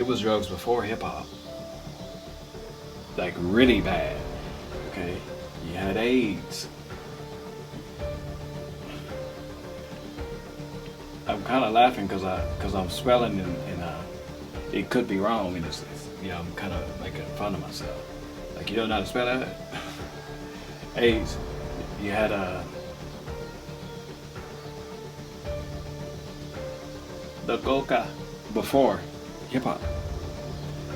was drugs before hip hop. Like really bad. Okay, you had AIDS. I'm kind of laughing because I'm spelling and it could be wrong, and it's I'm kind of making fun of myself. Like, you don't know how to spell that? AIDS. You had the coca before hip hop.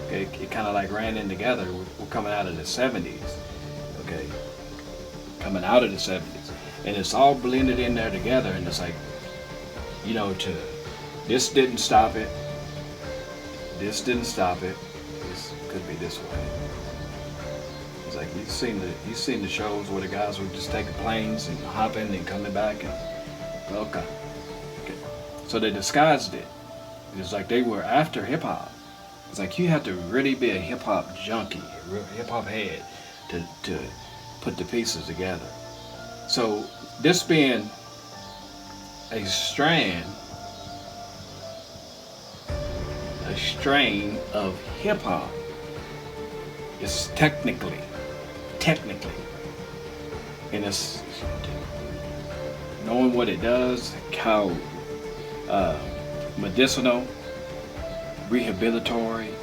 Okay, it kind of like ran in together. We're coming out of the 70s. Okay, coming out of the 70s, and it's all blended in there together, and it's like, this didn't stop it. This didn't stop it. This could be this way. It's like you've seen the shows where the guys would just take the planes and hopping and coming back and okay. So they disguised it. It's like they were after hip hop. It's like you have to really be a hip hop junkie, a hip hop head to put the pieces together. So this being a strain of hip hop is technically, and it's knowing what it does, how medicinal, rehabilitory,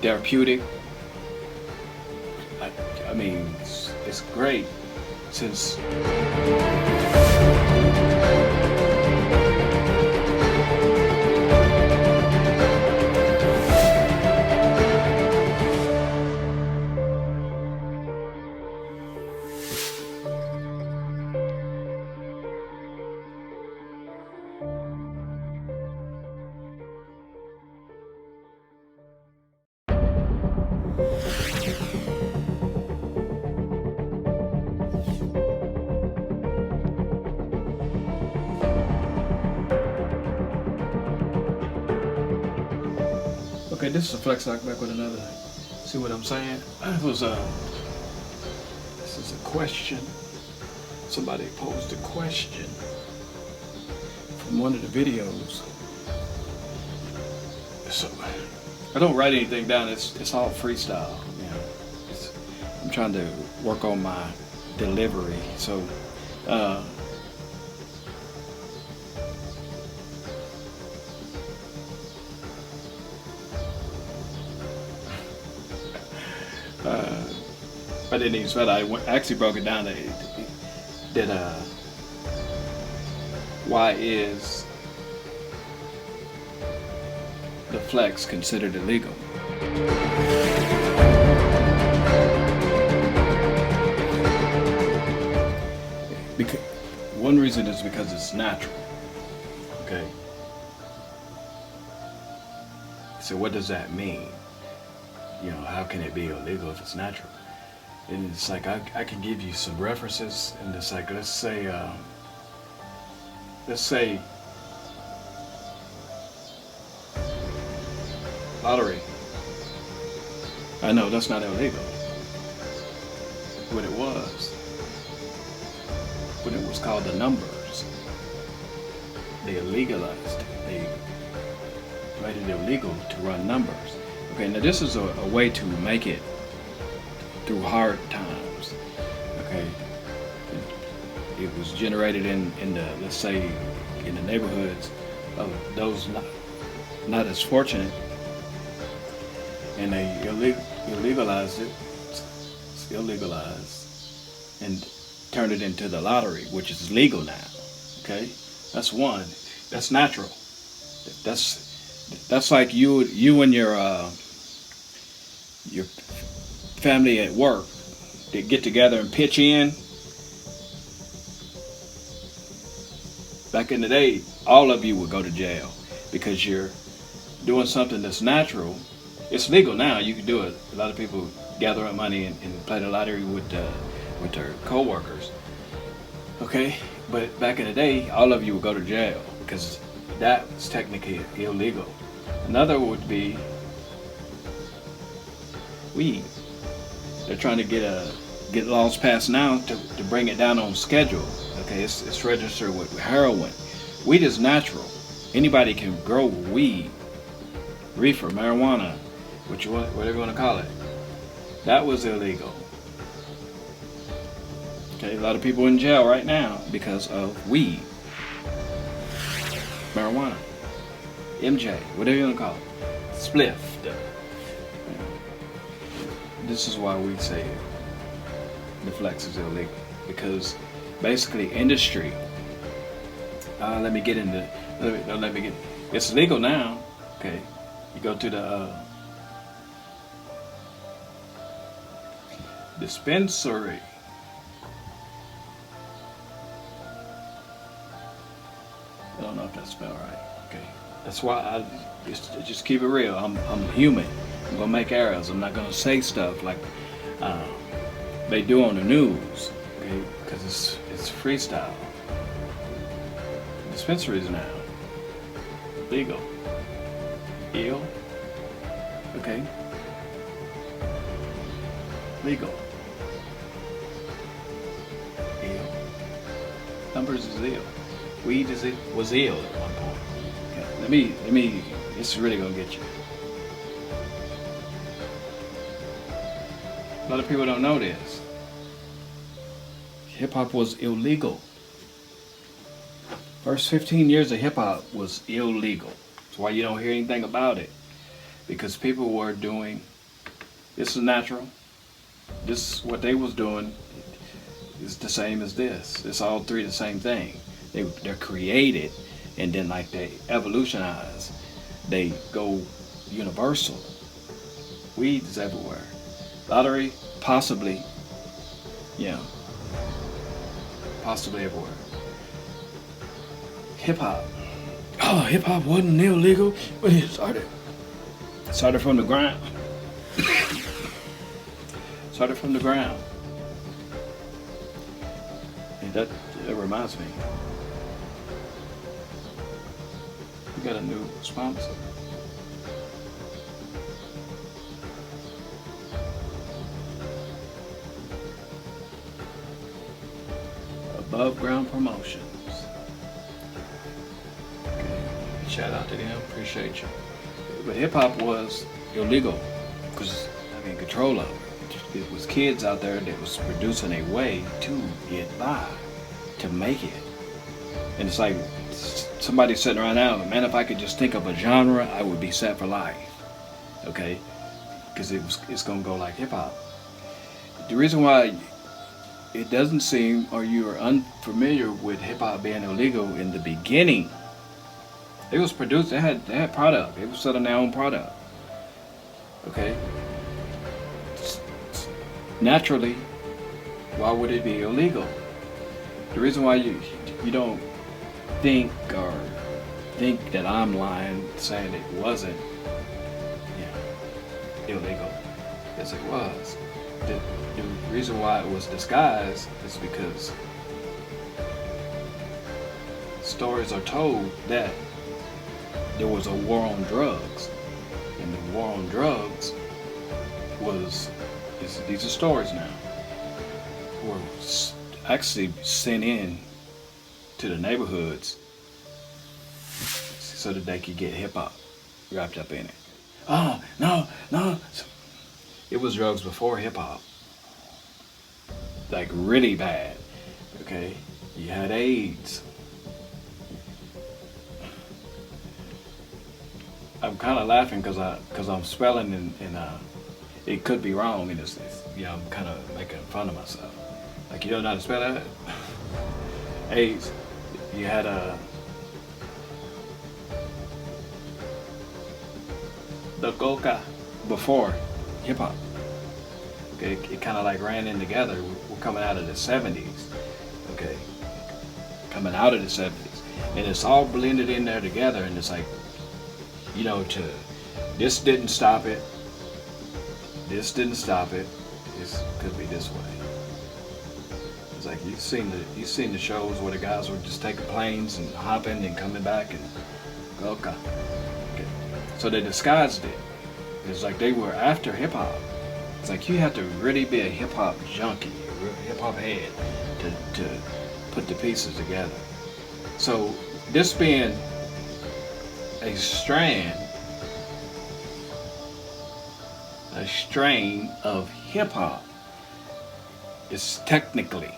therapeutic. I mean, it's great since. Okay, this is a FlexX back with another. See what I'm saying? This is a question. Somebody posed a question from one of the videos. So I don't write anything down. It's all freestyle. I'm trying to work on my delivery. So. I didn't even spell it. I actually broke it down that why is the flex considered illegal? Because one reason is because it's natural. Okay. So what does that mean? How can it be illegal if it's natural? And it's like I can give you some references, and it's like let's say lottery. I know that's not illegal. What it was called the numbers. They legalized it. They made it illegal to run numbers. Okay, now this is a way to make it through hard times. Okay, it was generated in the, let's say, in the neighborhoods of those not as fortunate, and they illegalized it. It's illegalized and turned it into the lottery, which is legal now. Okay, that's one. That's natural. That's like you and your family at work, they get together and pitch in. Back in the day, all of you would go to jail because you're doing something that's natural. It's legal now. You can do it. A lot of people gather up money and play the lottery with their co-workers. Okay, but back in the day, all of you would go to jail because that was technically illegal. Another would be weed. They're trying to get laws passed now to bring it down on schedule. Okay, it's registered with heroin. Weed is natural. Anybody can grow weed. reefer, marijuana, whatever you want to call it. That was illegal. Okay, a lot of people in jail right now because of weed, marijuana, MJ, whatever you want to call it, spliff. This is why we say the flex is illegal, because basically industry. Let me get. It's legal now. Okay, you go to the dispensary. I don't know if that's spelled right. Okay, that's why I just keep it real. I'm human. I'm gonna make errors. I'm not gonna say stuff like they do on the news. Okay, because it's freestyle. Dispensaries now legal. Ill. Okay. Legal. Ill. Numbers is ill. Weed was ill at one point. Okay. Let me. It's really gonna get you. A lot of people don't know this. Hip hop was illegal. First 15 years of hip hop was illegal. That's why you don't hear anything about it. Because people were doing, this is natural. This, what they was doing is the same as this. It's all three the same thing. They're created, and then like they evolutionize. They go universal. Weed is everywhere. Lottery, possibly. Yeah. Possibly everywhere. Hip hop. Oh, hip hop wasn't illegal, but it started from the ground. Started from the ground. And that reminds me. We got a new sponsor. Above Ground Promotions. Okay. Shout out to them, appreciate you. But hip hop was illegal because I mean control of it. It was kids out there that was producing a way to get by, to make it. And it's like somebody sitting around now, man, if I could just think of a genre, I would be set for life. Okay? Because it's gonna go like hip hop. The reason why it doesn't seem, or you are unfamiliar with hip hop being illegal in the beginning. It was produced, they had product. They was selling their own product. Okay? Naturally, why would it be illegal? The reason why you don't think that I'm lying saying it wasn't illegal. Yes, it was. The reason why it was disguised is because stories are told that there was a war on drugs, and the war on drugs was, these are stories now, were actually sent in to the neighborhoods so that they could get hip hop wrapped up in it. Oh, no. It was drugs before hip hop. Like really bad. Okay? You had AIDS. I'm kind of laughing because I'm spelling and it could be wrong, and it's I'm kind of making fun of myself. Like, you don't know how to spell that? AIDS. You had the coca before hip hop. Okay, it kind of like ran in together. We're coming out of the 70s. Okay, coming out of the 70s, and it's all blended in there together, and it's like, this didn't stop it. This didn't stop it. This could be this way. It's like you've seen the shows where the guys were just taking planes and hopping and coming back and okay. So they disguised it. It's like they were after hip hop. It's like you have to really be a hip hop junkie, a hip hop head to put the pieces together. So this being a strand a strain of hip hop. It's technically,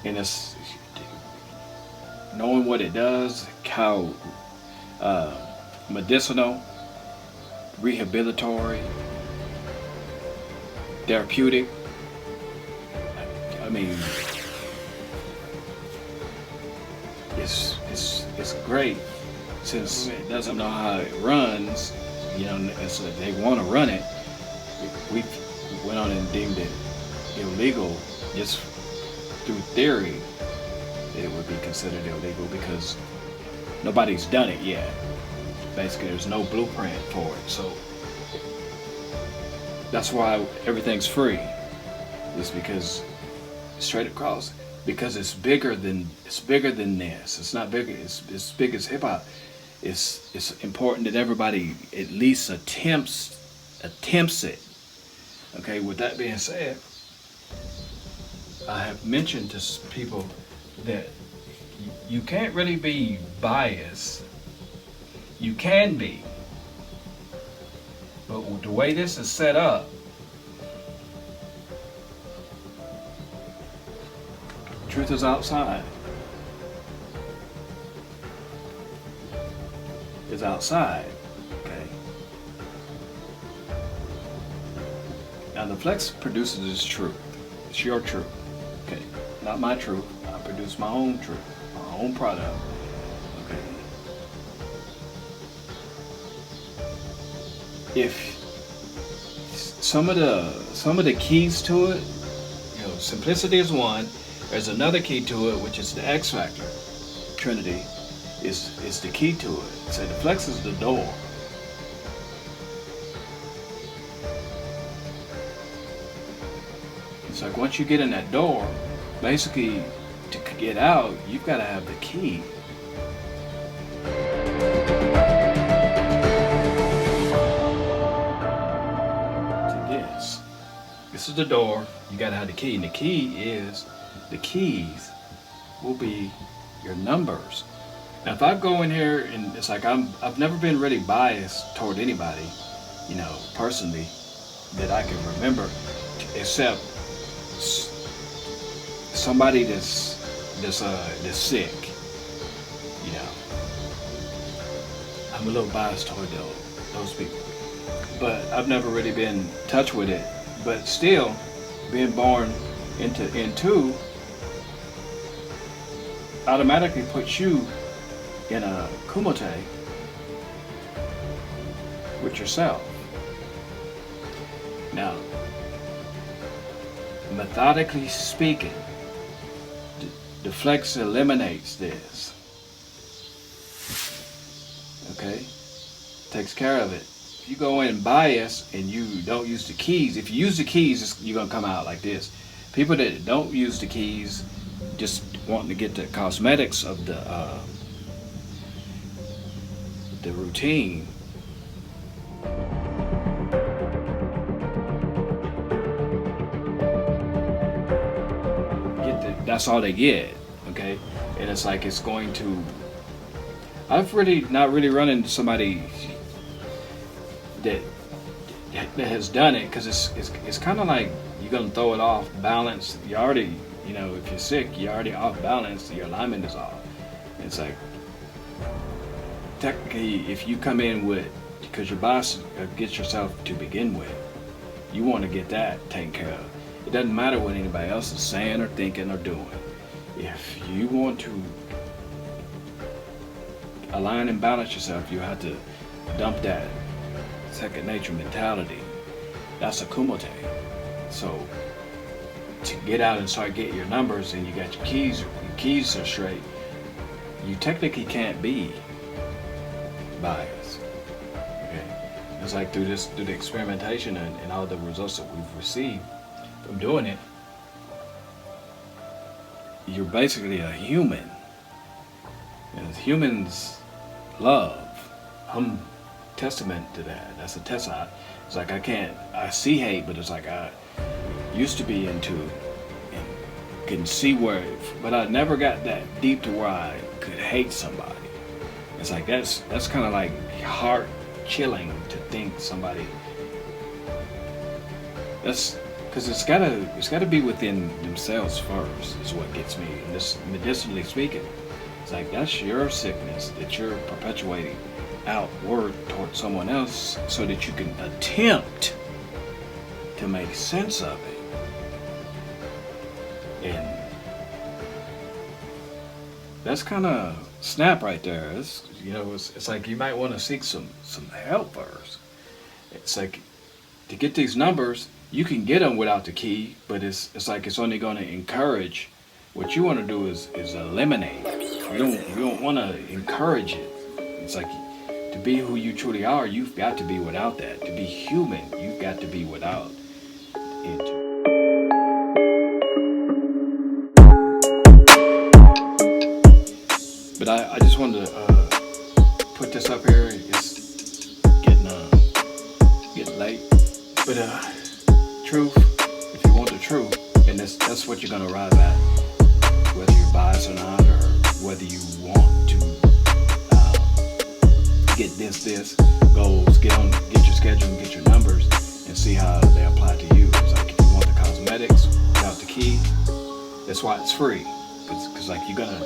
and it's knowing what it does, how medicinal, rehabilitory, therapeutic. I mean, it's great since it doesn't know how it runs. You know, and so they want to run it. We went on and deemed it illegal just through theory. It would be considered illegal because nobody's done it yet. Basically, there's no blueprint for it. So that's why everything's free. It's because straight across, because it's bigger than this. It's not bigger. It's big as hip hop. It's important that everybody at least attempts it. Okay. With that being said, I have mentioned to people that you can't really be biased. You can be, but the way this is set up, truth is outside. Is outside. Okay. Now the Flex produces its truth. It's your truth. Okay. Not my truth. I produce my own truth, my own product. Okay. If some of the keys to it, you know, simplicity is one. There's another key to it, which is the X factor. Trinity is the key to it. So the Flex is the door. It's like once you get in that door, basically to get out, you've got to have the key. To this. This is the door. You got to have the key, and the keys will be your numbers. Now, if I go in here and it's like I've never been really biased toward anybody, you know, personally, that I can remember, except somebody that's sick. You know, I'm a little biased toward those people, but I've never really been in touch with it. But still, being born into automatically puts you in a kumite with yourself. Now, methodically speaking, the Flex eliminates this. Okay? Takes care of it. If you go in bias and you don't use the keys, if you use the keys, you're gonna come out like this. People that don't use the keys, just wanting to get the cosmetics of the routine, that's all they get. Okay, and it's like it's going to. I've really not really run into somebody that has done it, because it's kind of like you're gonna throw it off balance. You already, you know, if you're sick, you're already off balance. Your alignment is off. It's like technically, if you come in with, because your boss gets yourself to begin with, you want to get that taken care of. It doesn't matter what anybody else is saying or thinking or doing. If you want to align and balance yourself, you have to dump that second nature mentality. That's a kumite. So to get out and start getting your numbers and you got your keys are straight, you technically can't be biased. Okay, it's like through the experimentation and all the results that we've received from doing it, you're basically a human, and humans love. I'm testament to that. That's a test. It's like I see hate, but it's like I used to be into and can see where, but I never got that deep to where I could hate somebody. It's like that's kind of like heart chilling to think somebody. That's because it's gotta be within themselves first. Is what gets me. And this, medicinally speaking, it's like that's your sickness that you're perpetuating outward towards someone else, so that you can attempt to make sense of it. And that's kind of snap right there. It's, you know, it's like you might want to seek some help first. It's like to get these numbers, you can get them without the key, but it's like it's only going to encourage. What you want to do is eliminate. You don't want to encourage it. It's like to be who you truly are, you've got to be without that. To be human, you've got to be without it. But I just wanted to put this up here. It's getting late. But truth, if you want the truth, and that's what you're gonna arrive at, whether you're biased or not, or whether you want to get this goals, get your schedule and get your numbers, and see how they apply to you. It's like if you want the cosmetics without the key, that's why it's free. Because like you're gonna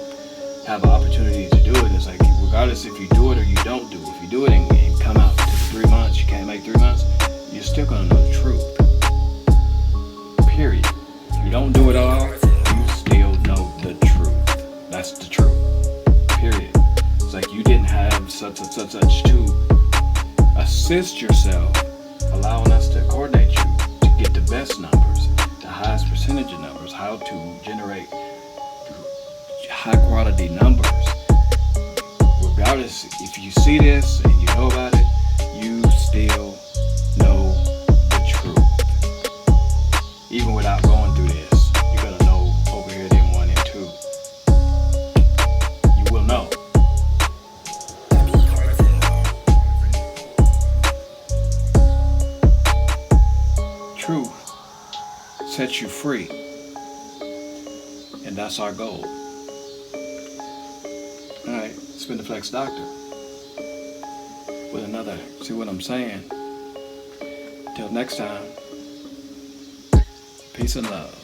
have an opportunity to do it. It's like regardless if you do it or you don't do it. If you do it and come out to 3 months, you can't make 3 months, you're still gonna know the truth. Period. If you don't do it all, you still know the truth. That's the truth. Period. It's like you didn't have such to assist yourself, allowing us to coordinate you to get the best numbers, the highest percentage of numbers, how to generate high quality numbers. Regardless, if you see this and you know about it, you still know the truth. Even without going through this, you're gonna know over here then 1 and 2. You will know. Truth sets you free, and that's our goal. Alright, it's been the Flex Doctor with another, see what I'm saying? Till next time, peace and love.